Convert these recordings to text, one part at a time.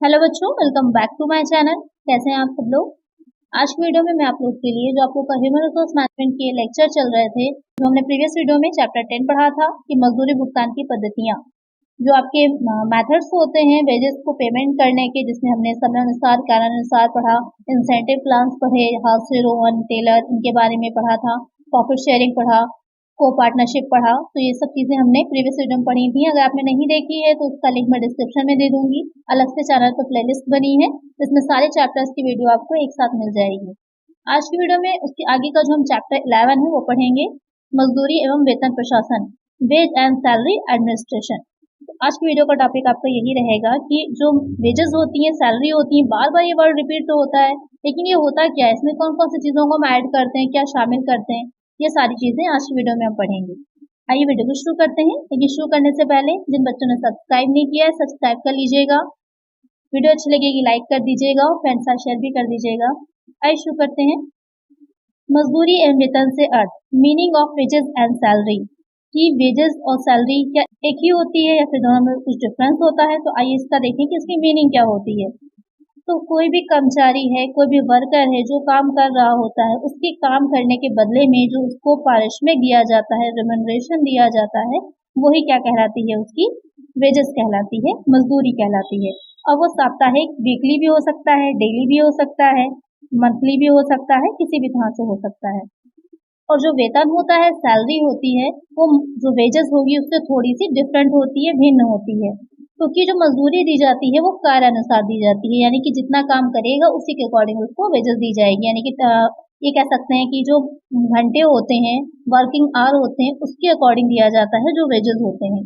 Hello बच्चों, welcome back to my channel. कैसे हैं आप सब लोग। आज की वीडियो में मैं आप लोग के लिए जो आप लोग का ह्यूमन रिसोर्स मैनेजमेंट के लेक्चर चल रहे थे, जो हमने प्रीवियस वीडियो में चैप्टर 10 पढ़ा था कि मजदूरी भुगतान की पद्धतियां, जो आपके मेथड्स होते हैं वेजेस को पेमेंट करने के, जिसमें हमने समय अनुसार कालानुसार पढ़ा, इंसेंटिव प्लान्स पढ़े, हाउस रोहन टेलर इनके बारे में पढ़ा था, प्रॉफिट शेयरिंग पढ़ा, को पार्टनरशिप पढ़ा। तो ये सब चीजें हमने प्रीवियस वीडियो में पढ़ी थी। अगर आपने नहीं देखी है तो उसका लिंक मैं डिस्क्रिप्शन में दे दूंगी। अलग से चैनल पर प्लेलिस्ट बनी है, इसमें सारे चैप्टर्स की वीडियो आपको एक साथ मिल जाएगी। आज की वीडियो में उसके आगे का जो हम चैप्टर 11 है वो पढ़ेंगे, मजदूरी एवं वेतन प्रशासन, वेज एंड सैलरी एडमिनिस्ट्रेशन। तो आज की वीडियो का टॉपिक आपका यही रहेगा कि जो वेजेस होती हैं, सैलरी होती है, बार बार ये वर्ड रिपीट तो होता है, लेकिन ये होता क्या है, इसमें कौन कौन सी चीजों को हम ऐड करते हैं, क्या शामिल करते हैं, ये सारी चीजें आज की वीडियो में हम पढ़ेंगे। आइए वीडियो को शुरू करते हैं। लेकिन शुरू करने से पहले जिन बच्चों ने सब्सक्राइब नहीं किया है, सब्सक्राइब कर लीजिएगा। वीडियो अच्छी लगेगी लाइक कर दीजिएगा और फ्रेंड्स साथ शेयर भी कर दीजिएगा। आइए शुरू करते हैं। मजदूरी एवं वेतन से अर्थ, meaning of wages and salary, कि वेजेस और सैलरी क्या एक ही होती है या फिर दोनों में कुछ डिफरेंस होता है। तो आइए इसका देखें कि इसकी मीनिंग क्या होती है। तो कोई भी कर्मचारी है, कोई भी वर्कर है जो काम कर रहा होता है, उसके काम करने के बदले में जो उसको पारिश्रमिक दिया जाता है, रिम्यूनरेशन दिया जाता है, वही क्या कहलाती है, उसकी वेजेस कहलाती है, मजदूरी कहलाती है। और वो साप्ताहिक, वीकली भी हो सकता है, डेली भी हो सकता है, मंथली भी हो सकता है, किसी भी तरह से हो सकता है। और जो वेतन होता है, सैलरी होती है, वो जो वेजेस होगी उससे थोड़ी सी डिफरेंट होती है, भिन्न होती है। क्योंकि जो मजदूरी दी जाती है वो कार्य अनुसार दी जाती है, यानी कि जितना काम करेगा उसी के अकॉर्डिंग उसको वेजेस दी जाएगी। यानी कि ये कह सकते हैं कि जो घंटे होते हैं, वर्किंग आवर होते हैं, उसके अकॉर्डिंग दिया जाता है जो वेजेस होते हैं।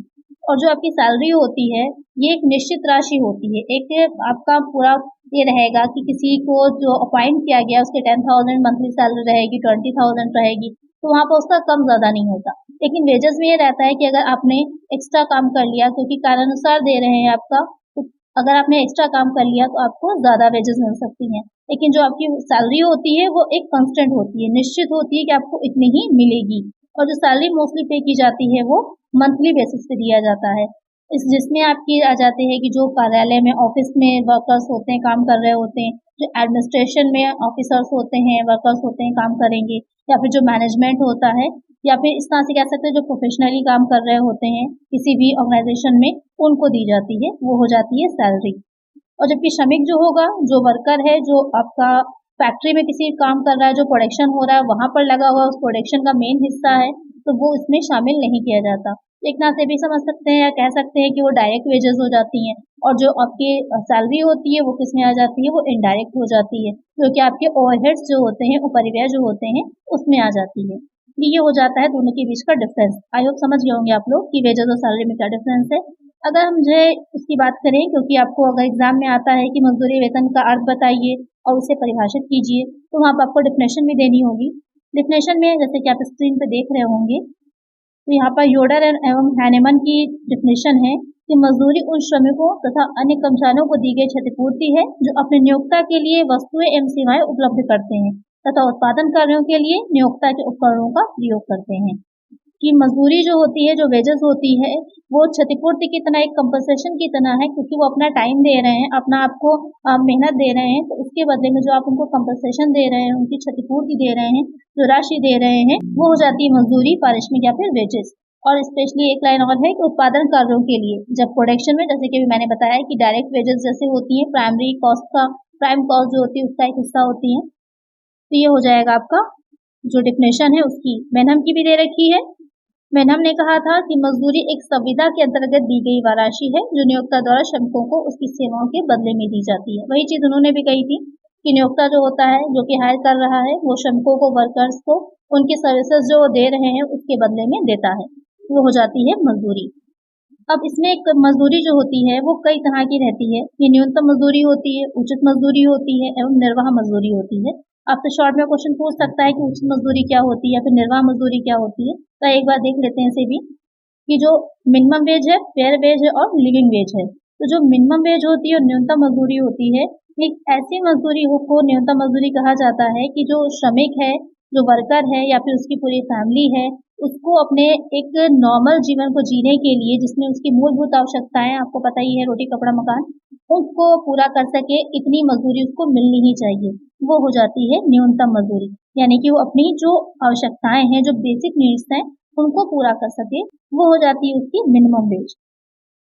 और जो आपकी सैलरी होती है, ये एक निश्चित राशि होती है। एक आपका पूरा ये रहेगा कि किसी को जो अपॉइंट किया गया उसके 10,000 मंथली सैलरी रहेगी, 20,000 रहेगी, तो वहाँ पर उसका कम ज्यादा नहीं होता। लेकिन वेजेस में ये रहता है कि अगर आपने एक्स्ट्रा काम कर लिया, क्योंकि कार्यानुसार दे रहे हैं आपका, तो अगर आपने एक्स्ट्रा काम कर लिया तो आपको ज्यादा वेजेस मिल सकती हैं। लेकिन जो आपकी सैलरी होती है वो एक कांस्टेंट होती है, निश्चित होती है कि आपको इतनी ही मिलेगी। और जो सैलरी मोस्टली पे की जाती है वो मंथली बेसिस पे दिया जाता है। इस जिसमें आपकी आ जाते हैं कि जो कार्यालय में, ऑफिस में वर्कर्स होते हैं, काम कर रहे होते हैं, जो एडमिनिस्ट्रेशन में ऑफिसर्स होते हैं, वर्कर्स होते हैं, काम करेंगे, या फिर जो मैनेजमेंट होता है, या फिर इस तरह से कह सकते हैं जो प्रोफेशनली काम कर रहे होते हैं किसी भी ऑर्गेनाइजेशन में, उनको दी जाती है, वो हो जाती है सैलरी। और जबकि श्रमिक जो होगा, जो वर्कर है, जो आपका फैक्ट्री में किसी काम कर रहा है, जो प्रोडक्शन हो रहा है वहां पर लगा हुआ उस प्रोडक्शन का मेन हिस्सा है, तो वो इसमें शामिल नहीं किया जाता। एक तरह से भी समझ सकते हैं या कह सकते हैं कि वो डायरेक्ट वेजेस हो जाती हैं। और जो आपकी सैलरी होती है वो किसमें आ जाती है, वो इनडायरेक्ट हो जाती है, क्योंकि आपके ओवरहेड्स जो होते हैं, उपरिव्यय जो होते हैं, उसमें आ जाती है। ये हो जाता है दोनों के बीच का डिफरेंस। आई होप समझ गए होंगे आप लोग कि वेजेस और सैलरी में क्या डिफरेंस है। अगर हम जो है उसकी बात करें, क्योंकि आपको अगर एग्जाम में आता है कि मजदूरी वेतन का अर्थ बताइए और उसे परिभाषित कीजिए, तो वहाँ पर आपको डिफिनेशन भी देनी होगी। डिफिनेशन में जैसे कि आप स्क्रीन पे देख रहे होंगे, तो यहाँ पर योडर एवं हैनेमन की डिफिनेशन है कि मजदूरी उन श्रमिकों तथा अन्य कर्मचारियों को दी गई क्षतिपूर्ति है जो अपने नियोक्ता के लिए वस्तुएं एवं सेवाएं उपलब्ध करते हैं तथा उत्पादन कार्यों के लिए नियोक्ता के उपकरणों का प्रयोग करते हैं। कि मजदूरी जो होती है, जो वेजेस होती है, वो क्षतिपूर्ति की तरह, एक कंपनसेशन की तरह है, क्योंकि वो अपना टाइम दे रहे हैं, अपना आपको मेहनत दे रहे हैं, तो उसके बदले में जो आप उनको कंपनसेशन दे रहे हैं, उनकी क्षतिपूर्ति दे रहे हैं, जो राशि दे रहे हैं, वो हो जाती है मजदूरी, पारिश्रमिक या फिर वेजेस। और स्पेशली एक लाइन और है कि उत्पादन कार्यों के लिए, जब प्रोडक्शन में, जैसे कि मैंने बताया कि डायरेक्ट वेजेस जैसे होती है, प्राइमरी कॉस्ट का, प्राइम कॉस्ट जो होती है उसका एक हिस्सा होती है। तो ये हो जाएगा आपका जो डिफिनेशन है उसकी। मैनहम की भी दे रखी है। मैनहम ने कहा था कि मजदूरी एक संविदा के अंतर्गत दी गई वह राशि है जो नियोक्ता द्वारा श्रमिकों को उसकी सेवाओं के बदले में दी जाती है। वही चीज उन्होंने भी कही थी कि नियोक्ता जो होता है, जो कि हायर कर रहा है, वो श्रमिकों को, वर्कर्स को उनकी सर्विसेज जो दे रहे हैं उसके बदले में देता है, वो हो जाती है मजदूरी। अब इसमें एक मजदूरी जो होती है वो कई तरह की रहती है। ये न्यूनतम मजदूरी होती है, उचित मजदूरी होती है एवं निर्वाह मजदूरी होती है। आपसे शॉर्ट में क्वेश्चन पूछ सकता है कि उचित मजदूरी क्या होती है या फिर निर्वाह मजदूरी क्या होती है, तो एक बार देख लेते हैं इसे भी। कि जो मिनिमम वेज है, फेयर वेज है और लिविंग वेज है। तो जो मिनिमम वेज होती है और न्यूनतम मजदूरी होती है, एक ऐसी मजदूरी को न्यूनतम मजदूरी कहा जाता है कि जो श्रमिक है जो वर्कर है या फिर उसकी पूरी फैमिली है, उसको अपने एक नॉर्मल जीवन को जीने के लिए, जिसमें उसकी मूलभूत आवश्यकताएं, आपको पता ही है, रोटी कपड़ा मकान, उसको पूरा कर सके, इतनी मजदूरी उसको मिलनी ही चाहिए। वो हो जाती है न्यूनतम मजदूरी, यानी कि वो अपनी जो आवश्यकताएं हैं, जो बेसिक नीड्स हैं, उनको पूरा कर सके, वो हो जाती है उसकी मिनिमम वेज।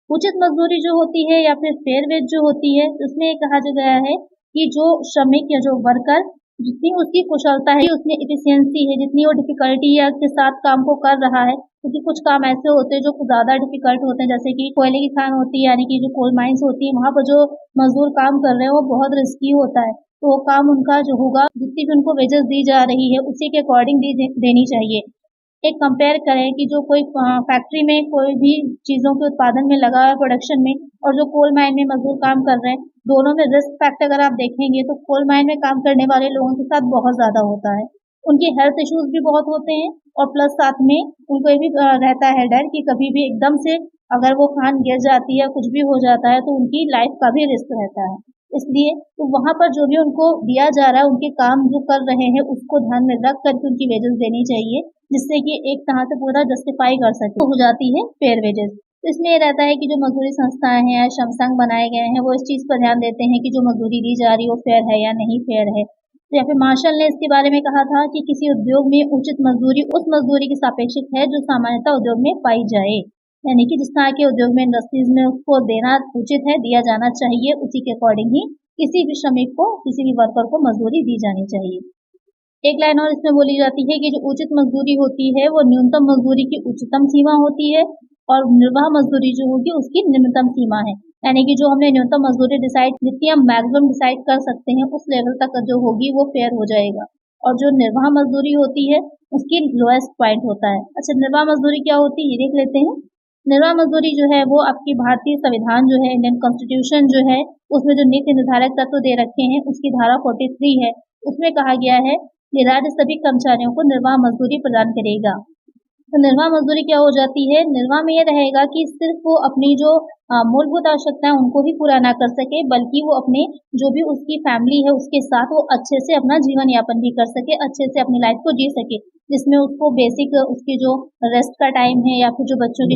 उचित मजदूरी जो होती है या फिर फेयर वेज जो होती है, उसमें ये कहा गया है कि जो श्रमिक या जो वर्कर, जितनी उसकी कुशलता है, उसमें इफिशियंसी है, जितनी वो डिफिकल्टी या के साथ काम को कर रहा है, क्योंकि कुछ काम ऐसे होते हैं जो कुछ ज्यादा डिफिकल्ट होते हैं, जैसे कि कोयले की खान होती है, यानी कि जो कोल माइंस होती है, वहां पर जो मजदूर काम कर रहे हैं वो बहुत रिस्की होता है। तो वो काम उनका जो होगा, जितनी भी उनको वेजेस दी जा रही है उसी के अकॉर्डिंग देनी चाहिए। एक कंपेयर करें कि जो कोई फैक्ट्री में कोई भी चीजों के उत्पादन में लगा है, प्रोडक्शन में, और जो कोल माइन में मजदूर काम कर रहे हैं, दोनों में रिस्क फैक्टर अगर आप देखेंगे तो कोल माइन में काम करने वाले लोगों के साथ बहुत ज्यादा होता है। उनके हेल्थ इश्यूज भी बहुत होते हैं, और प्लस साथ में उनको ये भी रहता है डर कि कभी भी एकदम से अगर वो खान गिर जाती है, कुछ भी हो जाता है, तो उनकी लाइफ का भी रिस्क रहता है। इसलिए तो वहां पर जो भी उनको दिया जा रहा है, उनके काम जो कर रहे हैं, उसको ध्यान में रख करके उनकी वेजेस देनी चाहिए, जिससे कि एक तरह से पूरा जस्टिफाई कर सके, तो हो जाती है फेयर वेजेस। तो इसमें ये रहता है कि जो मजदूरी संस्थाएं हैं या श्रम संघ बनाए गए हैं, वो इस चीज पर ध्यान देते हैं कि जो मजदूरी दी जा रही है वो फेयर है या नहीं फेयर है। तो या फिर मार्शल ने इसके बारे में कहा था कि किसी उद्योग में उचित मजदूरी उस मजदूरी की सापेक्षिक है जो सामान्यतः उद्योग में पाई जाए, यानी कि जिस तरह के उद्योग में, इंडस्ट्रीज में उसको देना उचित है, दिया जाना चाहिए, उसी के अकॉर्डिंग ही किसी भी श्रमिक को, किसी भी वर्कर को मजदूरी दी जानी चाहिए। एक लाइन और इसमें बोली जाती है कि जो उचित मजदूरी होती है वो न्यूनतम मजदूरी की उच्चतम सीमा होती है, और निर्वाह मजदूरी जो होगी उसकी निम्नतम सीमा है, यानी कि जो हमने न्यूनतम मजदूरी डिसाइड, जितनी हम मैक्सिमम डिसाइड कर सकते हैं, उस लेवल तक जो होगी वो फेयर हो जाएगा। और जो निर्वाह मजदूरी होती है उसकी लोएस्ट पॉइंट होता है। अच्छा, निर्वाह मजदूरी क्या होती है ये देख लेते हैं। निर्वाह मजदूरी जो है वो आपकी भारतीय संविधान जो है, इंडियन कॉन्स्टिट्यूशन जो है, उसमें जो नीति निर्धारक तत्व दे रखे हैं, उसकी धारा 43 है, उसमें कहा गया है कि राज्य सभी कर्मचारियों को निर्वाह मजदूरी प्रदान करेगा। तो निर्वाह मजदूरी क्या हो जाती है? निर्वाह में ये रहेगा कि सिर्फ वो अपनी जो मूलभूत आवश्यकताएं उनको ही पूरा ना कर सके, बल्कि वो अपने जो भी उसकी फैमिली है उसके साथ वो अच्छे से अपना जीवन यापन भी कर सके, अच्छे से अपनी लाइफ को जी सके, जिसमें उसको बेसिक उसकी जो रेस्ट का टाइम है, या फिर जो बच्चों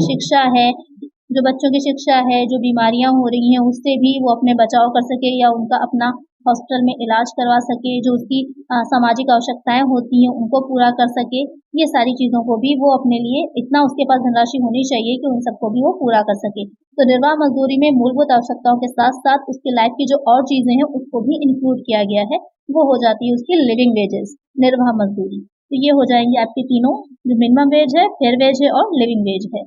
की शिक्षा है, जो बीमारियां हो रही हैं उससे भी वो अपने बचाव कर सके, या उनका अपना हॉस्पिटल में इलाज करवा सके, जो उसकी सामाजिक आवश्यकताएं होती हैं उनको पूरा कर सके। ये सारी चीजों को भी वो अपने लिए, इतना उसके पास धनराशि होनी चाहिए कि उन सबको भी वो पूरा कर सके। तो निर्वाह मजदूरी में मूलभूत आवश्यकताओं के साथ साथ उसके लाइफ की जो और चीजें हैं उसको भी इंक्लूड किया गया है, वो हो जाती है उसकी लिविंग वेजेस, निर्वाह मजदूरी। तो ये हो जाएंगे आपके तीनों, जो मिनिमम वेज है, फेयर वेज है, और लिविंग वेज है।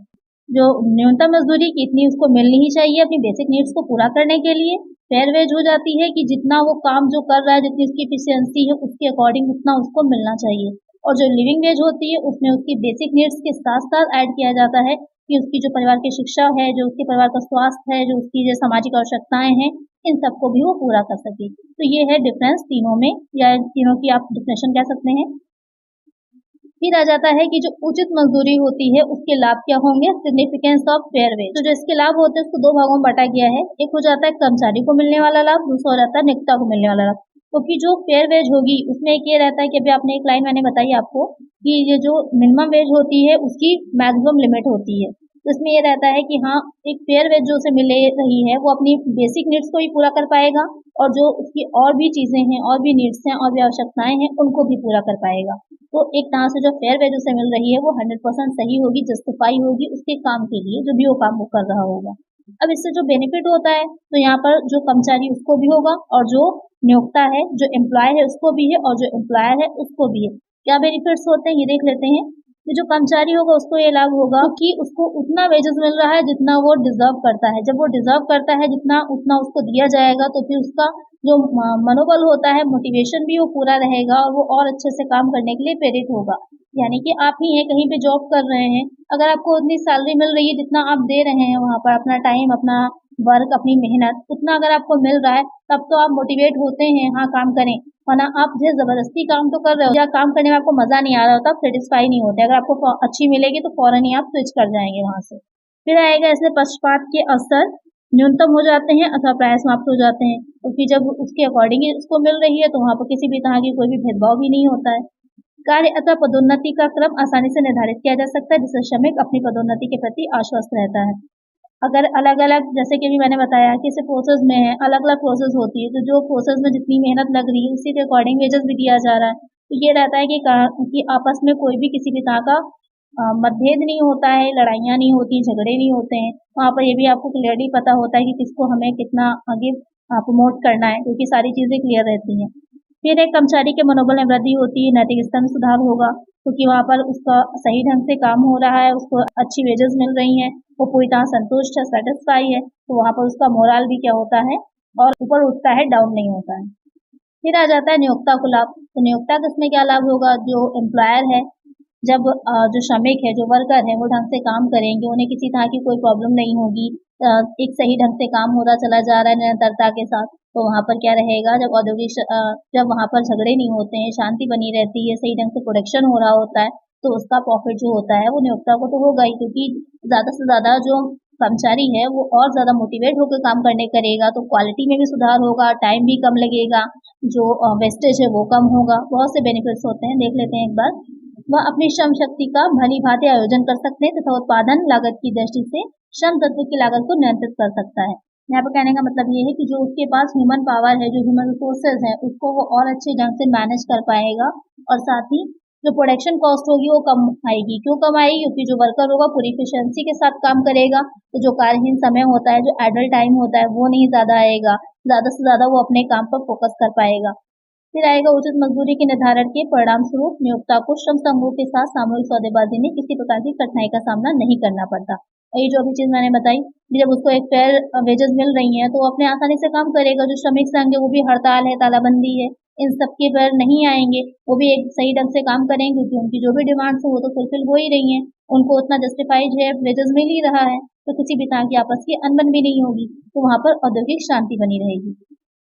जो न्यूनतम मजदूरी की इतनी उसको मिलनी ही चाहिए अपनी बेसिक नीड्स को पूरा करने के लिए। फेयर वेज हो जाती है कि जितना वो काम जो कर रहा है, जितनी उसकी एफिशिएंसी है उसके अकॉर्डिंग उतना उसको मिलना चाहिए। और जो लिविंग वेज होती है उसमें उसकी बेसिक नीड्स के साथ साथ ऐड किया जाता है कि उसकी जो परिवार की शिक्षा है, जो उसके परिवार का स्वास्थ्य है, जो उसकी जो सामाजिक आवश्यकताएं हैं, इन सबको भी वो पूरा कर सके। तो ये है डिफरेंस तीनों में, या तीनों की आप डिफिनेशन कह सकते हैं। फिर आ जाता है कि जो उचित मजदूरी होती है उसके लाभ क्या होंगे, सिग्निफिकेंस ऑफ फेयर वेज। तो जो इसके लाभ होते हैं उसको दो भागों में बांटा गया है। एक हो जाता है कर्मचारी को मिलने वाला लाभ, दूसरा हो जाता है नियोक्ता को मिलने वाला लाभ। क्योंकि जो फेयर वेज होगी उसमें एक ये रहता है कि अभी आपने एक लाइन मैंने बताई आपको कि ये जो मिनिमम वेज होती है उसकी मैक्सिमम लिमिट होती है। तो इसमें ये रहता है कि हाँ, एक फेयर वेज जो उसे मिल रही है वो अपनी बेसिक नीड्स को भी पूरा कर पाएगा, और जो उसकी और भी चीजें हैं, और भी नीड्स हैं, और भी आवश्यकताएं हैं, उनको भी पूरा कर पाएगा। तो एक तरह से जो फेयर वेज उसे मिल रही है वो 100% सही होगी, जस्टिफाई होगी उसके काम के लिए, जो भी वो काम वो कर रहा होगा। अब इससे जो बेनिफिट होता है, तो यहाँ पर जो कर्मचारी उसको भी होगा, और जो नियोक्ता है, जो एम्प्लॉय है उसको भी है, और जो एम्प्लॉयर है उसको भी है। क्या बेनिफिट्स होते हैं ये देख लेते हैं। कि जो कर्मचारी होगा उसको ये लाभ होगा कि उसको उतना वेजेस मिल रहा है जितना वो डिजर्व करता है। जब वो डिजर्व करता है जितना, उतना उसको दिया जाएगा, तो फिर उसका जो मनोबल होता है, मोटिवेशन भी वो पूरा रहेगा, और वो और अच्छे से काम करने के लिए प्रेरित होगा। यानी कि आप ही हैं, कहीं पे जॉब कर रहे हैं, अगर आपको उतनी सैलरी मिल रही है जितना आप दे रहे हैं वहां पर, अपना टाइम, अपना वर्क, अपनी मेहनत, उतना अगर आपको मिल रहा है, तब तो आप मोटिवेट होते हैं, हाँ काम करें। वरना आप जो जबरदस्ती काम तो कर रहे हो, या काम करने में आपको मजा नहीं आ रहा होता, आप सेटिस्फाई नहीं होते। अगर आपको अच्छी मिलेगी तो फौरन ही आप स्विच कर जाएंगे वहां से। फिर आएगा इसमें पक्षपात के अवसर न्यूनतम हो जाते हैं अथवा प्राय समाप्त हो जाते हैं, क्योंकि जब उसके अकॉर्डिंग ही उसको मिल रही है तो वहां पर किसी भी तरह की कोई भी भेदभाव भी नहीं होता है। कार्य अथवा पदोन्नति का क्रम आसानी से निर्धारित किया जा सकता है, जिससे श्रमिक अपनी पदोन्नति के प्रति आश्वस्त रहता है। अगर अलग-अलग, जैसे कि अभी मैंने बताया कि इसे प्रोसेस में है, अलग-अलग प्रोसेस होती है, तो जो प्रोसेस में जितनी मेहनत लग रही है उसी के अकॉर्डिंग वेजेस भी दिया जा रहा है। तो ये रहता है कि आपस में कोई भी किसी भी तरह का मतभेद नहीं होता है, लड़ाइयाँ नहीं होती, झगड़े नहीं होते हैं। वहाँ पर ये भी आपको क्लियरली पता होता है कि किसको हमें कितना आगे प्रमोट करना है, क्योंकि सारी चीज़ें क्लियर रहती हैं। फिर एक कर्मचारी के मनोबल में वृद्धि होती है, नैतिक स्तर में सुधार होगा, क्योंकि वहाँ पर उसका सही ढंग से काम हो रहा है, उसको अच्छी वेजेस मिल रही हैं, वो पूरी तरह संतुष्ट है, सेटिस्फाई है, तो वहाँ पर उसका मोरल भी क्या होता है और ऊपर उठता है, डाउन नहीं होता है। फिर आ जाता है नियोक्ता को लाभ। तो नियोक्ता का इसमें क्या लाभ होगा? जो एम्प्लॉयर है, जब जो श्रमिक है, जो वर्कर है, वो ढंग से काम करेंगे, उन्हें किसी तरह की कोई प्रॉब्लम नहीं होगी, एक सही ढंग से काम होता चला जा रहा है निरंतरता के साथ, तो वहाँ पर क्या रहेगा, जब वहाँ पर झगड़े नहीं होते हैं, शांति बनी रहती है, सही ढंग से प्रोडक्शन हो रहा होता है, तो उसका प्रॉफिट जो होता है वो नियोक्ता को तो होगा ही, क्योंकि ज़्यादा से ज़्यादा जो कर्मचारी है वो और ज़्यादा मोटिवेट होकर काम करने करेगा, तो क्वालिटी में भी सुधार होगा, टाइम भी कम लगेगा, जो वेस्टेज है वो कम होगा। बहुत से बेनिफिट्स होते हैं, देख लेते हैं एक बार। वह अपनी श्रम शक्ति का भली भांति आयोजन कर सकते हैं तथा उत्पादन लागत की दृष्टि से श्रम तत्व की लागत को नियंत्रित कर सकता है। यहाँ पर कहने का मतलब ये है कि जो उसके पास ह्यूमन पावर है, जो ह्यूमन रिसोर्सेज है, उसको वो और अच्छे ढंग से मैनेज कर पाएगा, और साथ ही जो प्रोडक्शन कॉस्ट होगी वो कम आएगी। क्यों कम आएगी? क्योंकि जो वर्कर होगा पूरी एफिशिएंसी के साथ काम करेगा, तो जो कार्यहीन समय होता है, जो आइडल टाइम होता है, वो नहीं ज़्यादा आएगा, ज़्यादा से ज़्यादा वो अपने काम पर फोकस कर पाएगा। फिर आएगा उचित मजदूरी के निर्धारण के परिणाम स्वरूप नियोक्ता को श्रम संघों के साथ सामूहिक सौदेबाजी में किसी प्रकार की कठिनाई का सामना नहीं करना पड़ता। और ये जो अभी चीज मैंने बताई कि जब उसको एक फेयर वेजेस मिल रही हैं, तो वो अपने आसानी से काम करेगा। जो श्रमिक संघ है वो भी हड़ताल है, तालाबंदी है, इन सब के पर नहीं आएंगे, वो भी एक सही ढंग से काम करेंगे, क्योंकि उनकी जो भी डिमांड्स है वो तो फुलफिल हो ही रही हैं, उनको उतना जस्टिफाइड है, वेजेस मिल ही रहा है, तो किसी भी तरह की आपस की अनबन भी नहीं होगी, तो वहाँ पर औद्योगिक शांति बनी रहेगी।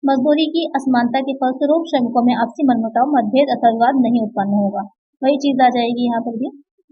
मजदूरी की असमानता के फलस्वरूप श्रमिकों में आपसी मनमुटाव, मतभेद अथवा विवाद नहीं उत्पन्न होगा। वही चीज आ जाएगी यहाँ पर भी।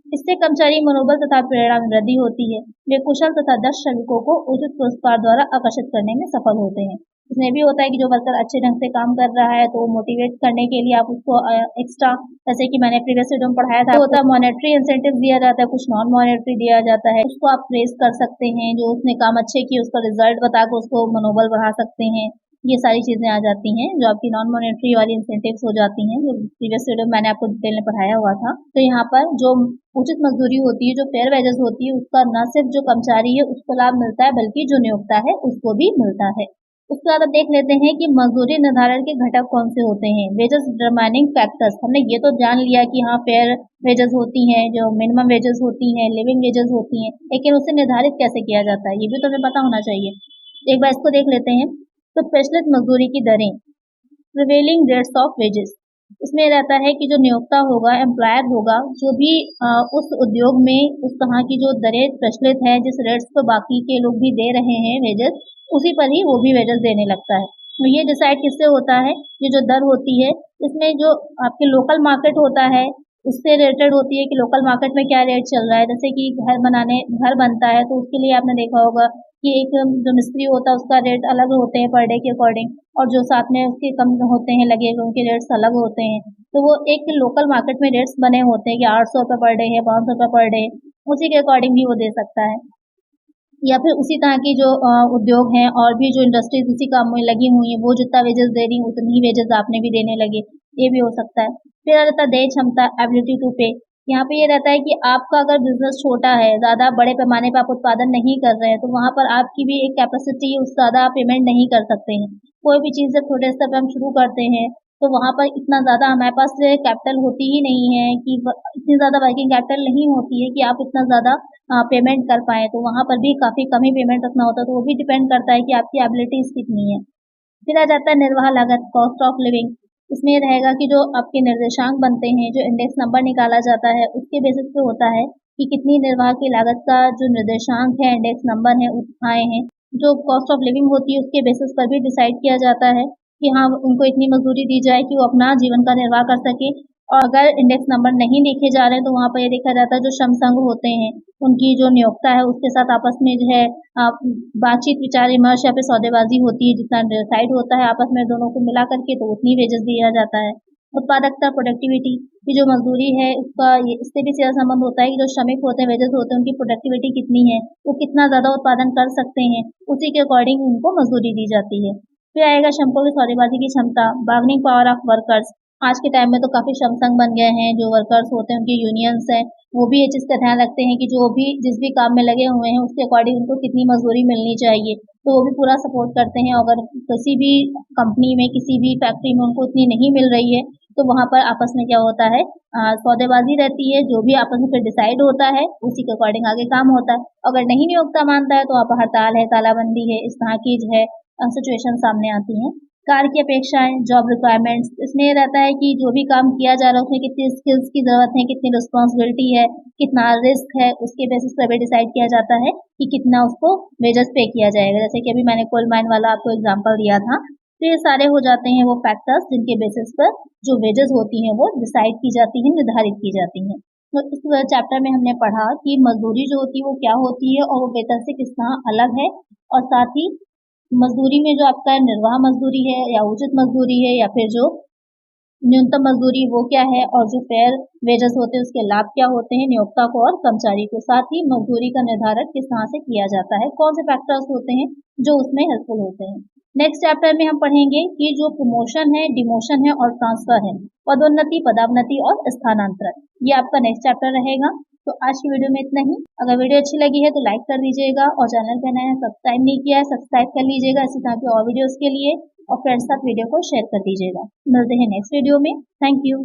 इससे कर्मचारी मनोबल तथा प्रेरणा में वृद्धि होती है। वे कुशल तथा दक्ष श्रमिकों को उचित पुरस्कार द्वारा आकर्षित करने में सफल होते हैं। इसमें भी होता है कि जो वर्कर अच्छे ढंग से काम कर रहा है, तो मोटिवेट करने के लिए आप उसको एक्स्ट्रा, जैसे कि मैंने प्रीवियस वीडियो में पढ़ाया था, होता है मॉनेटरी इंसेंटिव दिया जाता है, कुछ नॉन मॉनेटरी दिया जाता है, उसको आप प्रेस कर सकते हैं, जो उसने काम अच्छे किए उसका रिजल्ट बताकर उसको मनोबल बढ़ा सकते हैं। ये सारी चीजें आ जाती हैं, जो आपकी नॉन मॉनेटरी वाली इंसेंटिव्स हो जाती हैं, जो प्रीवियस वीडियो में मैंने आपको डिटेल में पढ़ाया हुआ था। तो यहाँ पर जो उचित मजदूरी होती है, जो फेयर वेजेस होती है, उसका न सिर्फ जो कर्मचारी है उसको लाभ मिलता है, बल्कि जो नियोक्ता है उसको भी मिलता है। उसके बाद अब देख लेते हैं कि मजदूरी निर्धारण के घटक कौन से होते हैं। वेजेस डिटरमाइनिंग फैक्टर्स, हमने ये तो जान लिया कि हाँ फेयर वेजेस होती हैं, जो मिनिमम वेजेस होती हैं, लिविंग वेजेस होती हैं, लेकिन उसे निर्धारित कैसे किया जाता है ये भी तो हमें पता होना चाहिए। एक बार इसको देख लेते हैं। तो प्रचलित मजदूरी की दरें, प्रिवेलिंग रेट्स ऑफ वेजेस, इसमें रहता है कि जो नियोक्ता होगा, एम्प्लॉयर होगा, जो भी उस उद्योग में उस तरह की जो दरें प्रचलित है, जिस रेट्स पर बाकी के लोग भी दे रहे हैं वेजेस, उसी पर ही वो भी वेजेस देने लगता है। तो ये डिसाइड किससे होता है? ये जो दर होती है, इसमें जो आपके लोकल मार्केट होता है उससे रिलेटेड होती है कि लोकल मार्केट में क्या रेट चल रहा है। जैसे कि घर बनता है, तो उसके लिए आपने देखा होगा कि एक जो मिस्त्री होता है उसका रेट अलग होते हैं पर डे के अकॉर्डिंग, और जो साथ में उसके कम होते हैं लगे हुए उनके रेट्स अलग होते हैं। तो वो एक लोकल मार्केट में रेट्स बने होते हैं कि 800 रुपये पर डे है, 500 रुपये पर डे, उसी के अकॉर्डिंग भी वो दे सकता है। या फिर उसी तरह की जो उद्योग हैं और भी जो इंडस्ट्रीज उसी काम में लगी हुई हैं, वो जितना वेजेस दे रही हैं उतनी ही वेजेस आपने भी देने लगे, ये भी हो सकता है। फिर आ जाता है देय क्षमता, एबिलिटी टू पे। यहाँ पे ये रहता है कि आपका अगर बिजनेस छोटा है, ज़्यादा बड़े पैमाने पर आप उत्पादन नहीं कर रहे हैं, तो वहाँ पर आपकी भी एक कैपेसिटी है, उससे ज़्यादा आप पेमेंट नहीं कर सकते हैं। कोई भी चीज़ जब छोटे स्तर पर हम शुरू करते हैं, तो वहाँ पर इतना ज़्यादा हमारे पास कैपिटल होती ही नहीं है कि इतनी ज़्यादा वर्किंग कैपिटल नहीं होती है कि आप इतना ज़्यादा पेमेंट कर पाएँ, तो वहाँ पर भी काफ़ी कम ही पेमेंट रखना होता है, तो वो भी डिपेंड करता है कि आपकी एबिलिटीज़ कितनी है। फिर आ जाता है निर्वाह लागत, कॉस्ट ऑफ लिविंग। इसमें ये रहेगा कि जो आपके निर्देशांक बनते हैं, जो इंडेक्स नंबर निकाला जाता है, उसके बेसिस पे होता है कि कितनी निर्वाह की लागत का जो निर्देशांक है, इंडेक्स नंबर है, आए हैं। जो कॉस्ट ऑफ लिविंग होती है उसके बेसिस पर भी डिसाइड किया जाता है कि हाँ उनको इतनी मजदूरी दी जाए कि वो अपना जीवन का निर्वाह कर सके। और अगर इंडेक्स नंबर नहीं लिखे जा रहे हैं, तो वहाँ पर ये देखा जाता है जो श्रम संघ होते हैं, उनकी जो नियोक्ता है उसके साथ आपस में जो है बातचीत, विचार विमर्श या फिर सौदेबाजी होती है, जितना डिसाइड होता है आपस में दोनों को मिला करके, तो उतनी वेजेस दिया जाता है। उत्पादकता प्रोडक्टिविटी की जो मजदूरी है उसका इससे भी सीधा संबंध होता है कि जो श्रमिक होते हैं, वेजेस होते हैं, उनकी प्रोडक्टिविटी कितनी है, वो कितना ज़्यादा उत्पादन कर सकते हैं, उसी के अकॉर्डिंग उनको मजदूरी दी जाती है। फिर आएगा श्रमिकों की सौदेबाजी की क्षमता, बार्गेनिंग पावर ऑफ वर्कर्स। आज के टाइम में तो काफ़ी श्रम संघ बन गए हैं, जो वर्कर्स होते हैं उनकी यूनियंस हैं, वो भी ये चीज़ का ध्यान रखते हैं कि जो भी जिस भी काम में लगे हुए हैं उसके अकॉर्डिंग उनको कितनी मजदूरी मिलनी चाहिए, तो वो भी पूरा सपोर्ट करते हैं। अगर किसी भी कंपनी में, किसी भी फैक्ट्री में उनको उतनी नहीं मिल रही है तो वहाँ पर आपस में क्या होता है, सौदेबाजी रहती है, जो भी आपस में फिर डिसाइड होता है उसी के अकॉर्डिंग आगे काम होता है। अगर नहीं नियोक्ता मानता है तो वहाँ पर हड़ताल है, तालाबंदी है, इस तरह की जो है सिचुएशन सामने आती हैं। कार्य की अपेक्षाएं, जॉब रिक्वायरमेंट्स, इसमें ये रहता है कि जो भी काम किया जा रहा है उसमें कितनी स्किल्स की जरूरत है, कितनी रिस्पॉन्सिबिलिटी है, कितना रिस्क है, उसके बेसिस पर भी डिसाइड किया जाता है कि कितना उसको वेजेस पे किया जाएगा। जैसे कि अभी मैंने कोल माइन वाला आपको एग्जाम्पल दिया था, तो ये सारे हो जाते हैं वो फैक्टर्स जिनके बेसिस पर जो वेजेस होती हैं वो डिसाइड की जाती हैं, निर्धारित की जाती हैं। तो इस चैप्टर में हमने पढ़ा कि मजदूरी जो होती है वो क्या होती है और वो वेतन से किस तरह अलग है, और साथ ही मजदूरी में जो आपका निर्वाह मजदूरी है या उचित मजदूरी है या फिर जो न्यूनतम मजदूरी वो क्या है, और जो फेयर वेजेस होते हैं उसके लाभ क्या होते हैं नियोक्ता को और कर्मचारी को। साथ ही मजदूरी का निर्धारण किस तरह से किया जाता है, कौन से फैक्टर्स होते हैं जो उसमें हेल्पफुल होते हैं। नेक्स्ट चैप्टर में हम पढ़ेंगे कि जो प्रमोशन है, डिमोशन है और ट्रांसफर है, पदोन्नति, पदावनति और स्थानांतरण, ये आपका नेक्स्ट चैप्टर रहेगा। तो आज की वीडियो में इतना ही। अगर वीडियो अच्छी लगी है तो लाइक कर दीजिएगा, और चैनल पे नए हैं सब्सक्राइब नहीं किया है सब्सक्राइब कर लीजिएगा इसी तरह के और वीडियोस के लिए, और फ्रेंड्स साथ वीडियो को शेयर कर दीजिएगा। मिलते हैं नेक्स्ट वीडियो में। Thank you.